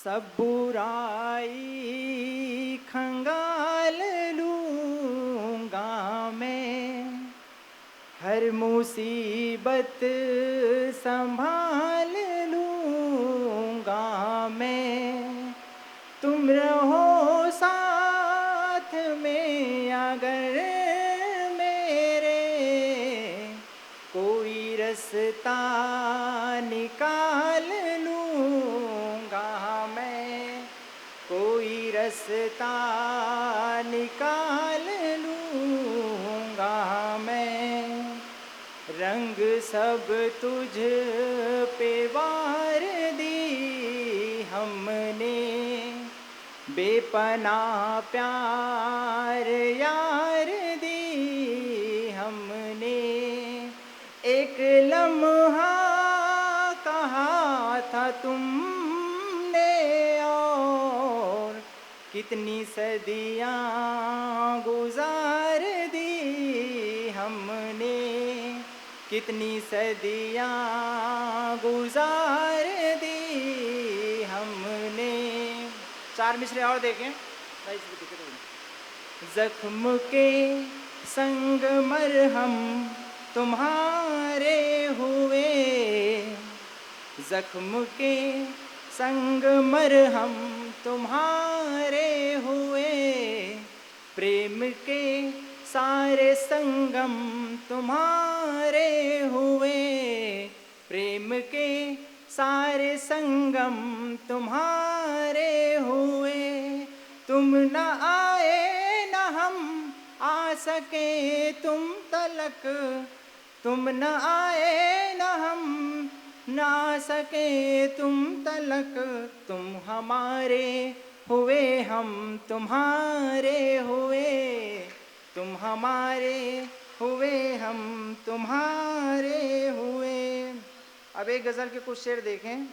सब बुराई खंगाल लूँगा मैं, हर मुसीबत संभाल लूँगा मैं। तुम रहो साथ में अगर मेरे, कोई रास्ता निकाल लूँगा मैं, कोई रास्ता निकाल लूँगा मैं। रंग सब तुझ पे वार दी हमने, बेपनाह प्यार यार दी हमने। एक लम्हा कहा था तुमने और कितनी सदियाँ गुजार दी हमने, कितनी सदियाँ गुजार दी हमने। चार मिसरे और देखें। जख्म के संग मरहम तुम्हारे हुए, जख्म के संग मरहम तुम्हारे हुए। प्रेम के सारे संगम तुम्हारे हुए, प्रेम के सारे संगम तुम्हारे हुए। तुम न आए न हम आ सके तुम तलक, तुम न आए न हम न आ सके तुम तलक। तुम हमारे हुए हम तुम्हारे हुए, तुम हमारे हुए हम तुम्हारे हुए। अब एक गज़ल के कुछ शेर देखें।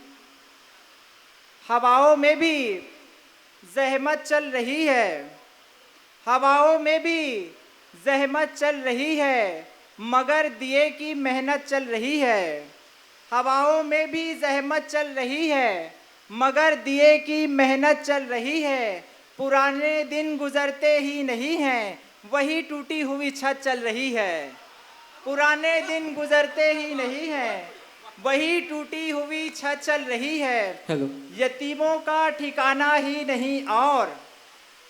हवाओं में भी ज़हमत चल रही है, हवाओं में भी ज़हमत चल रही है, मगर दिए की मेहनत चल रही है। हवाओं में भी ज़हमत चल रही है, मगर दिए की मेहनत चल रही है। पुराने दिन गुज़रते ही नहीं हैं, वही टूटी हुई छत चल रही है। पुराने दिन गुज़रते ही नहीं हैं, वही टूटी हुई छत चल रही है। हेलो। यतीमों का ठिकाना ही नहीं और,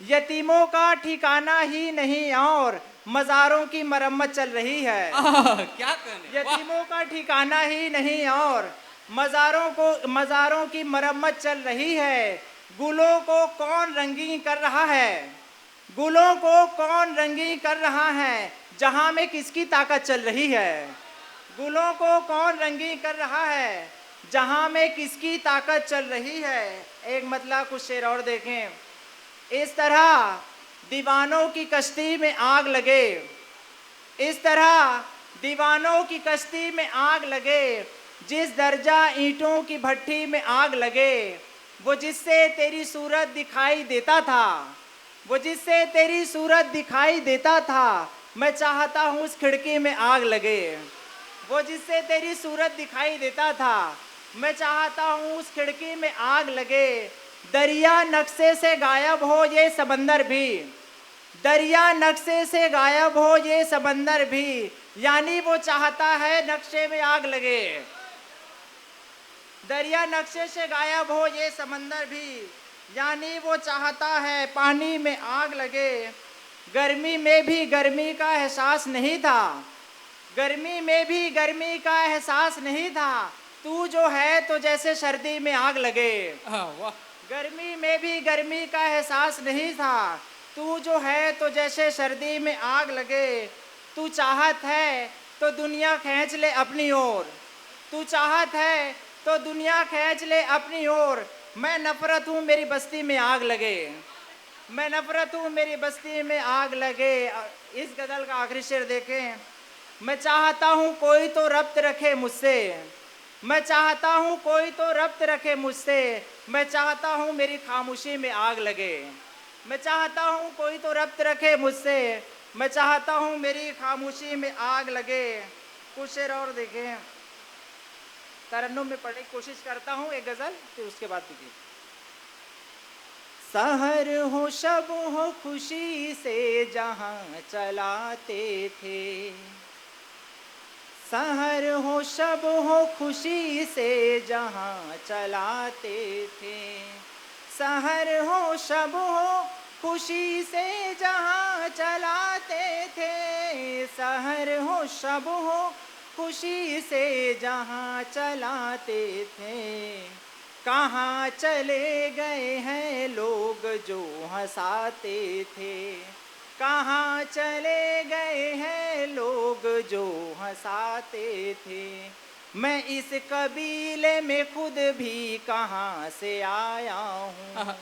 यतीमों का ठिकाना ही नहीं और, मज़ारों की मरम्मत चल रही है। क्या कहने, यतीमों का ठिकाना ही नहीं और, मज़ारों की मरम्मत चल रही है। गुलों को कौन रंगीन कर रहा है, गुलों को कौन रंगीन कर रहा है, जहां में किसकी ताकत चल रही है। गुलों को कौन रंगीन कर रहा है, जहां में किसकी ताकत चल रही है। एक मतलब कुछ शेर और देखें। इस तरह दीवानों की कश्ती में आग लगे, इस तरह दीवानों की कश्ती में आग लगे, जिस दर्जा ईंटों की भट्टी में आग लगे। वो जिससे तेरी सूरत दिखाई देता था, वो जिससे तेरी सूरत दिखाई देता था, मैं चाहता हूँ उस खिड़की में आग लगे। वो जिससे तेरी सूरत दिखाई देता था, मैं चाहता हूँ उस खिड़की में आग लगे। दरिया नक्शे से गायब हो ये समंदर भी, दरिया नक्शे से गायब हो ये समंदर भी, यानी वो चाहता है नक्शे में आग लगे। दरिया नक्शे से गायब हो ये समंदर भी, यानी वो चाहता है पानी में आग लगे। गर्मी में भी गर्मी का एहसास नहीं था, गर्मी में भी गर्मी का एहसास नहीं था, तू जो है तो जैसे सर्दी में आग लगे। वाह। गर्मी में भी गर्मी का एहसास नहीं था, तू जो है तो जैसे सर्दी में आग लगे। तू चाहत है तो दुनिया खींच ले अपनी ओर, तू चाहत है तो दुनिया खींच ले अपनी ओर। मैं नफरत हूँ मेरी बस्ती में आग लगे, मैं नफरत हूँ मेरी बस्ती में आग लगे। इस गज़ल का आखिरी शेर देखें। मैं चाहता हूँ कोई तो रब्त रखे मुझसे, मैं चाहता हूँ कोई तो रब्त रखे मुझसे, मैं चाहता हूँ मेरी खामोशी में आग लगे। मैं चाहता हूँ कोई तो रब्त रखे मुझसे, मैं चाहता हूँ मेरी खामोशी में आग लगे। कुछ शेर और देखें। तरन्नुम में पढ़ने की कोशिश करता हूँ एक गज़ल, फिर उसके बाद देखिए। सहर हो शब हो खुशी से जहाँ चलाते थे, सहर हो शब हो खुशी से जहाँ चलाते थे, सहर हो शब हो खुशी से जहाँ चलाते थे, सहर हो शब हो खुशी से जहाँ चलाते थे। कहाँ चले गए हैं लोग जो हंसाते थे, कहाँ चले गए हैं लोग जो हंसाते थे। मैं इस कबीले में खुद भी कहाँ से आया हूँ,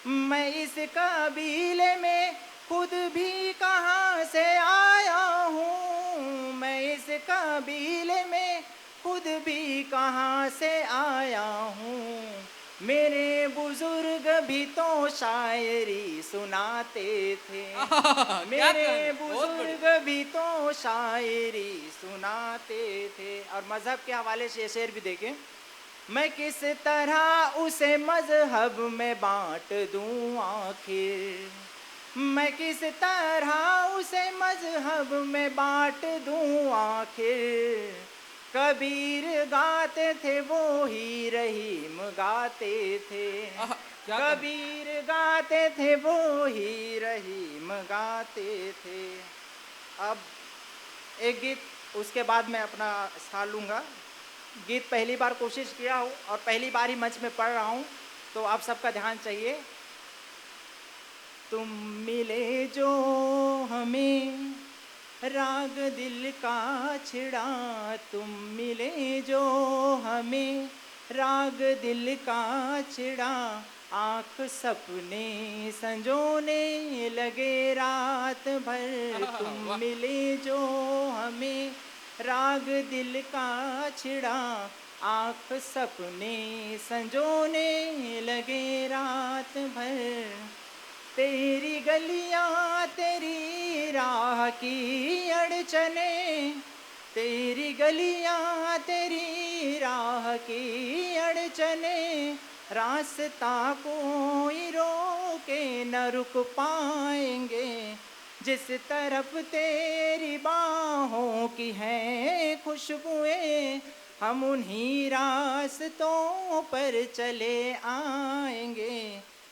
मैं इस कबीले में खुद भी कहाँ से आया हूँ, मैं इस कबीले में खुद भी कहाँ से आया हूँ। मेरे बुजुर्ग भी तो शायरी सुनाते थे, क्या मेरे कहना, बहुत बुजुर्ग बढ़िया। भी तो शायरी सुनाते थे। और मजहब के हवाले से ये शेर भी देखें, मैं किस तरह उसे मजहब में बांट दूं आखिर, मैं किस तरह उसे मजहब में बांट दूं आखिर। कबीर गाते थे वो ही रहीम गाते थे, क्या कहना। कबीर गाते थे वो ही रहीम गाते थे। अब एक गीत उसके बाद मैं अपना स्थान लूँगा। गीत पहली बार कोशिश किया हूँ और पहली बार ही मंच में पढ़ रहा हूँ, तो आप सबका ध्यान चाहिए। तुम मिले जो हमें राग दिल का छिड़ा, तुम मिले जो हमें राग दिल का छिड़ा, आँख सपने संजोने लगे रात भर। तुम वाह। मिले जो हमें राग दिल का छिड़ा, आँख सपने संजोने लगे रात भर। तेरी गलियां तेरी राह की अड़चने, तेरी गलियां तेरी राह की अड़चने, रास्ता कोई रोके न रुक पाएंगे। जिस तरफ तेरी बाहों की हैं खुशबुएं, हम उन्हीं रास्तों पर चले आएंगे।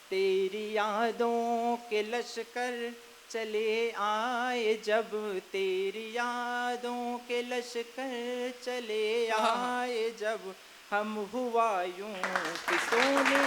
तेरी यादों के लश्कर चले आए जब, तेरी यादों के लश्कर चले आए जब, हम हुआ यूं कि सोने